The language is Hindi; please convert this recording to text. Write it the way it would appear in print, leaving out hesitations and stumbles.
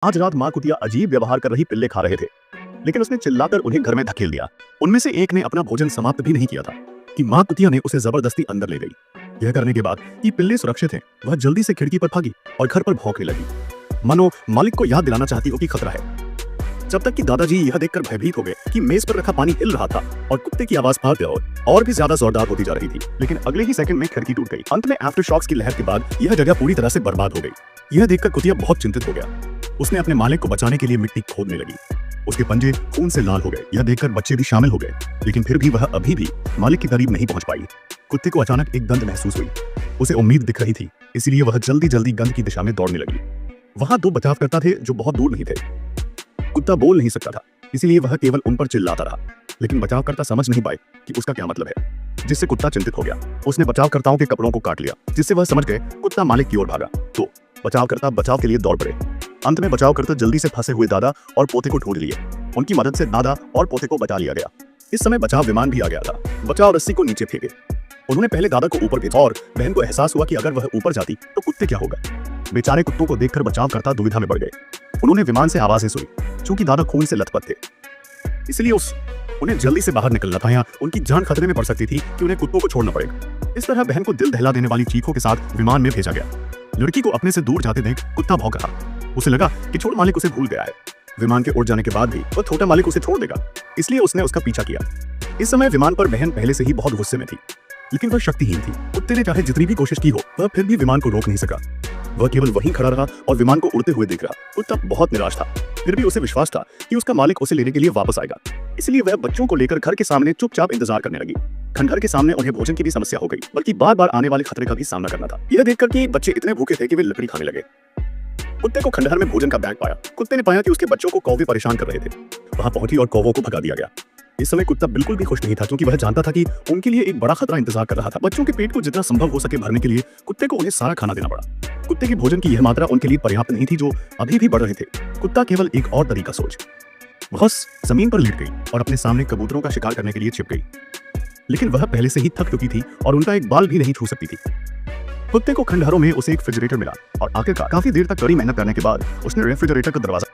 आज रात माँ कुतिया अजीब व्यवहार कर रही पिल्ले खा रहे थे, लेकिन उसने चिल्लाकर उन्हें घर में धकेल दिया। उनमें से एक ने अपना भोजन समाप्त भी नहीं किया था कि माँ कुतिया ने उसे जबरदस्ती अंदर ले गई। यह करने के बाद कि पिल्ले सुरक्षित हैं, वह जल्दी से खिड़की पर भागी और घर पर भौंकने लगी, मानो मालिक को याद दिलाना चाहती हो कि खतरा है। जब तक कि दादाजी यह देखकर भयभीत हो गए कि मेज पर रखा पानी हिल रहा था और कुत्ते की आवाज और भी ज्यादा जोरदार होती जा रही थी। लेकिन अगले ही सेकंड में खिड़की टूट गई। अंत में आफ्टर शॉक्स की लहर के बाद यह जगह पूरी तरह से बर्बाद हो गई। यह देखकर कुतिया बहुत चिंतित हो गया। उसने अपने मालिक को बचाने के लिए मिट्टी खोदने लगी। उसके पंजे खून से लाल हो गए। यह देखकर बच्चे भी शामिल हो गए, लेकिन फिर भी वह अभी भी मालिक के करीब नहीं पहुंच पाई। कुत्ते को अचानक एक गंध महसूस हुई। उसे उम्मीद दिख रही थी, इसलिए वह जल्दी जल्दी गंध की दिशा में दौड़ने लगी। वहां दो बचावकर्ता थे जो बहुत दूर नहीं थे। कुत्ता बोल नहीं सकता था, इसीलिए वह केवल उन पर चिल्लाता रहा, लेकिन बचावकर्ता समझ नहीं पाए कि उसका क्या मतलब है, जिससे कुत्ता चिंतित हो गया। उसने बचावकर्ताओं के कपड़ों को काट लिया, जिससे वह समझ गए कुत्ता मालिक की ओर भागा। तो बचावकर्ता बचाव के लिए दौड़ पड़े। अंत में बचावकर्ता जल्दी से फंसे हुए दादा और पोते को ढूंढ लिए। उनकी मदद से दादा और पोते को बचा लिया गया। इस समय बचाव विमान भी आ गया था। बचाव रस्सी को नीचे फेंके। उन्होंने पहले दादा को ऊपर भेजा और बहन को एहसास हुआ कि अगर वह ऊपर जाती तो कुत्ते क्या होगा। बेचारे कुत्तों को देखकर बचावकर्ता दुविधा में पड़ गए। उन्होंने विमान से आवाजें सुनी। चूंकि दादा खून से लथपथ थे, इसलिए उन्हें जल्दी से बाहर निकलना था या उनकी जान खतरे में पड़ सकती थी कि उन्हें कुत्तों को छोड़ना पड़ेगा। इस तरह बहन को दिल दहला देने वाली चीखों के साथ विमान में भेजा गया। लड़की को अपने से दूर जाते देख कुत्ता भौंक रहा। उसे लगा कि छोटा मालिक उसे भूल गया है। विमान के उड़ जाने के बाद भी वह छोटा मालिक उसे छोड़ देगा, इसलिए उसने उसका पीछा किया। इस समय विमान पर बहन पहले से ही बहुत गुस्से में थी, लेकिन वह शक्तिहीन थी। कुत्ते ने चाहे जितनी भी कोशिश की हो, वह फिर भी विमान को रोक नहीं सका। वह केवल वहीं खड़ा रहा और विमान को उड़ते हुए देख रहा। कुत्ता बहुत निराश था, फिर भी उसे विश्वास था कि उसका मालिक उसे लेने के लिए वापस आएगा, इसलिए वह बच्चों को लेकर घर के सामने चुपचाप इंतजार करने लगी। खंडहर के सामने उन्हें भोजन की भी समस्या हो गई, बल्कि बार बार आने वाले खतरे का भी सामना करना था। यह देखकर कि बच्चे इतने भूखे थे कि वे लकड़ी खाने लगे। कुत्ते को खंडहर में भोजन का बैग पाया। कुत्ते ने पाया कि उसके बच्चों को कौवे परेशान कर रहे थे। वहां पहुंची और कौवों को भगा दिया गया। इस समय कुत्ता बिल्कुल भी खुश नहीं था, क्योंकि वह जानता था कि उनके लिए एक बड़ा खतरा इंतजार कर रहा था। बच्चों के पेट को जितना संभव हो सके भरने के लिए कुत्ते को उन्हें सारा खाना देना पड़ा। कुत्ते के भोजन की यह मात्रा उनके लिए पर्याप्त नहीं थी, जो अभी भी बढ़ रहे थे। कुत्ता केवल एक और तरीका सोच। वह जमीन पर लेट गई और अपने सामने कबूतरों का शिकार करने के लिए छिप गई, लेकिन वह पहले से ही थक चुकी थी और उनका एक बाल भी नहीं छू सकती थी। कुत्ते को खंडहरों में उसे एक रेफ्रिजरेटर मिला और आखिरकार काफी देर तक कड़ी मेहनत करने के बाद उसने रेफ्रिजरेटर का दरवाजा